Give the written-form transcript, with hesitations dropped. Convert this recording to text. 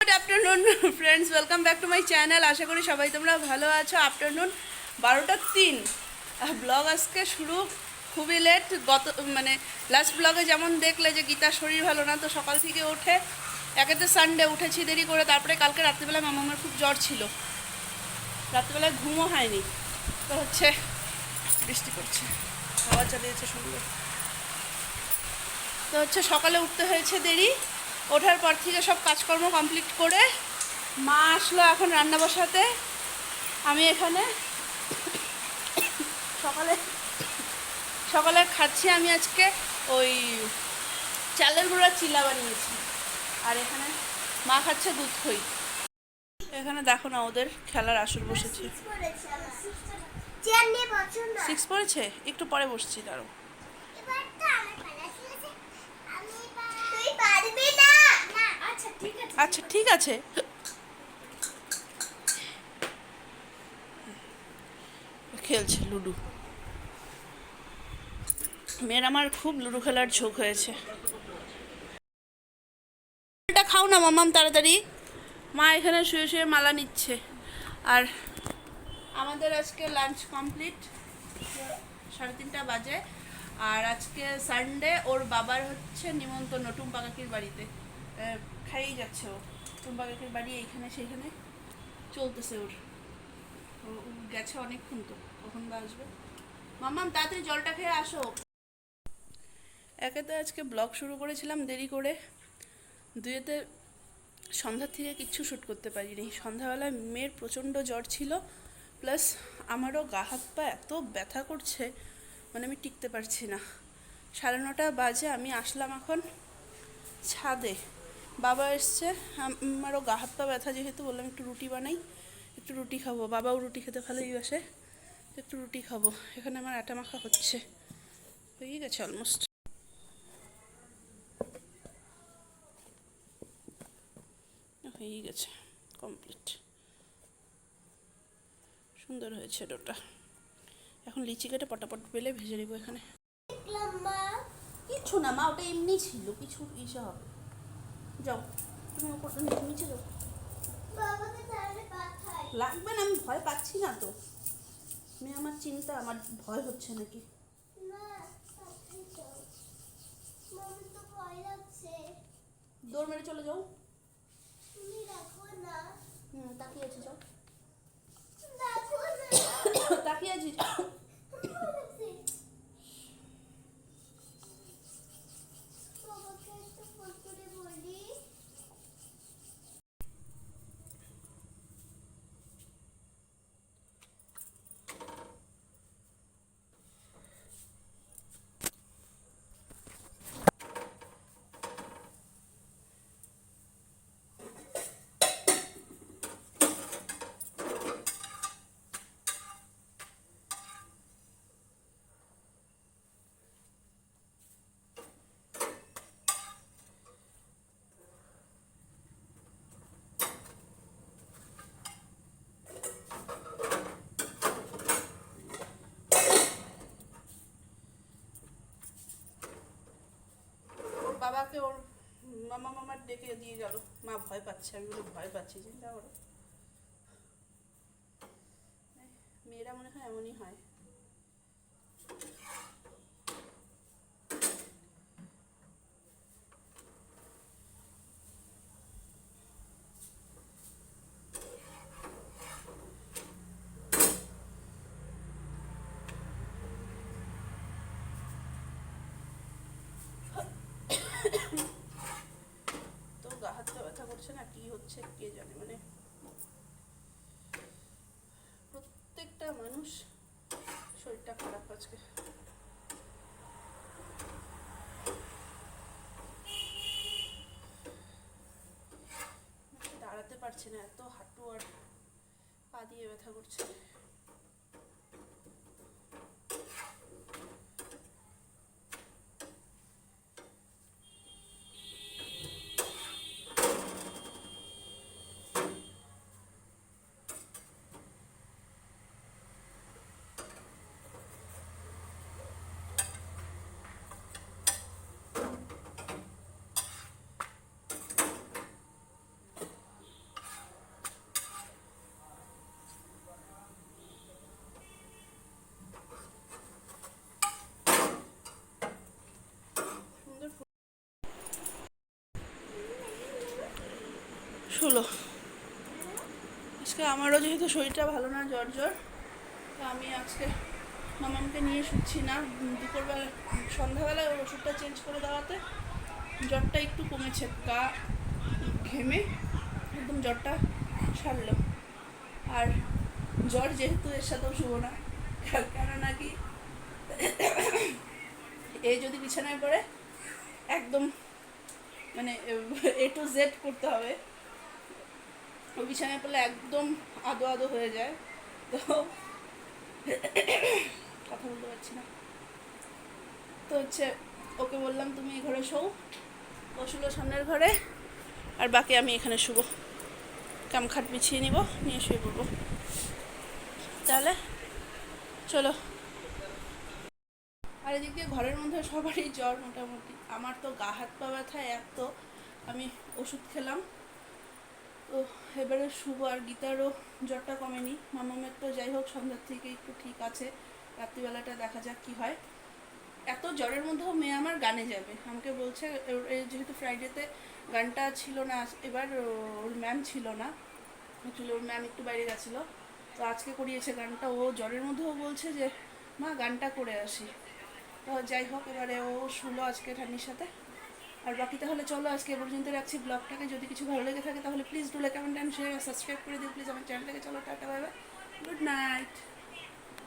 Good afternoon friends, welcome back to my channel. আশা করি সবাই তোমরা ভালো আছো। আফটারনুন 12টা 3 ব্লগ আজকে শুরু খুবই লেট। মানে লাস্ট ব্লগে যেমন দেখলে যে গীতার শরীর ভালো না, তো সকাল থেকে উঠে একেতে সানডে উঠেছি দেরি করে। তারপরে কালকে রাত্রিবেলায় মামার খুব জ্বর ছিল, রাত্রিবেলায় ঘুমও হয়নি। তো বৃষ্টি করছে, হাওয়া চালিয়েছে সুন্দর। তো সকালে উঠতে হয়েছে দেরি। ওঠার পর থেকে সব কাজকর্ম কমপ্লিট করে মা আসলো এখন রান্না বসাতে। আমি এখানে সকালে সকালে খাচ্ছি। আমি আজকে ওই চালের গুঁড়ার চিলা বানিয়েছি, আর এখানে মা খাচ্ছে দুধ খই। এখানে দেখো না, ওদের খেলার আসর বসেছে। 6 পড়েছে, একটু পরে বসছি, দাঁড়ো। আচ্ছা ঠিক আছে। খেলছে লুডো। মেয়ের আমার খুব লুডো খেলার ঝোঁক হয়েছে। এটা খাও না মামাম তাড়াতাড়ি। মা এখানে শুয়ে শুয়ে মালা নিচ্ছে। আর আমাদের আজকে লাঞ্চ কমপ্লিট, 3:30 বাজে। আর আজকে সানডে, ওর বাবার হচ্ছে নিমন্ত্রণ টুম্পা কাকির বাড়িতে। খাইয়েই যাচ্ছে ও। টুম্পা কাকির বাড়ি এইখানে সেইখানে চলতেছে ওর। ও গেছে অনেকক্ষণ, তো কখন বা আসবে। মামাম তাড়াতাড়ি জলটা খেয়ে আসো। একেতে আজকে ব্লগ শুরু করেছিলাম দেরি করে, দুইয়েতে সন্ধ্যার থেকে কিচ্ছু শ্যুট করতে পারিনি। সন্ধ্যাবেলায় মেয়ের প্রচণ্ড জ্বর ছিল, প্লাস আমারও গা হাত পা এত ব্যথা করছে, মানে আমি টিকতে পারছি না। 9:30 বাজে আমি আসলাম এখন ছাদে। বাবা এসছে, আমারও গা হাত পা ব্যথা যেহেতু, বললাম একটু রুটি বানাই, একটু রুটি খাবো। বাবাও রুটি খেতে ভালোই বাসে, একটু রুটি খাবো। এখানে আমার আটা মাখা হচ্ছে, হয়ে গেছে অলমোস্ট। হয়ে গেছে, কমপ্লিট, সুন্দর হয়েছে ডোটা। এখন লিচি কেটে পটাপট পেলে ভেজে নেবো। এখানে কিচ্ছু না মা, ওটা এমনি ছিল, কিছু ইসে হবে। যাও তুমি ওপরটা নিচে যাও। লাগবে না, আমি ভয় পাচ্ছি না তো। মেয়ে আমার চিন্তা, আমার ভয় হচ্ছে নাকি। দৌড় মেরে চলে যাও। তাকিয়ে আছি, যাও। তাকিয়ে আছি। বাবাকে ওর মামার ডেকে দিয়ে গেল। মা ভয় পাচ্ছে, আমি বলি ভয় পাচ্ছি, চিন্তা করো। মেয়েরা মনে হয় এমনই হয়। তো গা হাত পা ব্যথা করছে না, কি হচ্ছে কে জানে। মানে প্রত্যেকটা মানুষ শরীরটা খারাপ আজকে। দাঁড়াতে পারছি না, এত হাঁটু আর পা দিয়ে ব্যথা করছে। শুলো। আজকে আমারও যেহেতু শরীরটা ভালো না, জ্বর জ্বর, তো আমি আজকে মামামকে নিয়ে শুচ্ছি না। দুপুরবেলা সন্ধ্যাবেলায় ওর ওষুধটা চেঞ্জ করে দেওয়াতে জ্বরটা একটু কমেছে, গা ঘেমে একদম জ্বরটা সারলো। আর জ্বর যেহেতু এর সাথেও শুবো না, কেননা কি এ যদি বিছানায় পড়ে একদম মানে A to Z করতে হবে, ও বিছানায় পড়লে একদম আদো আদো হয়ে যায়। তো কথা বলতে পারছি না, তো হচ্ছে ওকে বললাম তুমি এই ঘরে শোও, ও শুলো সামনের ঘরে, আর বাকি আমি এখানে শুবো, খাট বিছিয়ে নিব, নিয়ে শুয়ে পড়বো। তাহলে চলো। আর এদিক দিয়ে ঘরের মধ্যে সবারই জ্বর মোটামুটি, আমার তো গা হাত পা ব্যথা এত, আমি ওষুধ খেলাম, তো এবারে শুভ। আর গীতারও জ্বরটা কমেনি, মামামের তো যাই হোক সন্ধ্যার থেকে একটু ঠিক আছে, রাত্রিবেলাটা দেখা যাক কি হয়। এত জ্বরের মধ্যেও মেয়ে আমার গানে যাবে, আমাকে বলছে যেহেতু ফ্রাইডেতে গানটা ছিল না, এবার ওর ম্যাম ছিল না, অ্যাকচুয়ালি ওর ম্যাম একটু বাইরে গেছিলো, তো আজকে করিয়েছে গানটা। ও জ্বরের মধ্যেও বলছে যে মা গানটা করে আসি। তো যাই হোক, এবারে ও শুলো আজকে ঠান্ডির সাথে। আর বাকি তাহলে চলো আজকে এ পর্যন্ত রাখছি ব্লগটাকে। যদি কিছু ভালো লেগে থাকে তাহলে please do like, comment and share, subscribe করে দিও প্লিজ আমার চ্যানেলটাকে। চলো tata, bye bye, good night.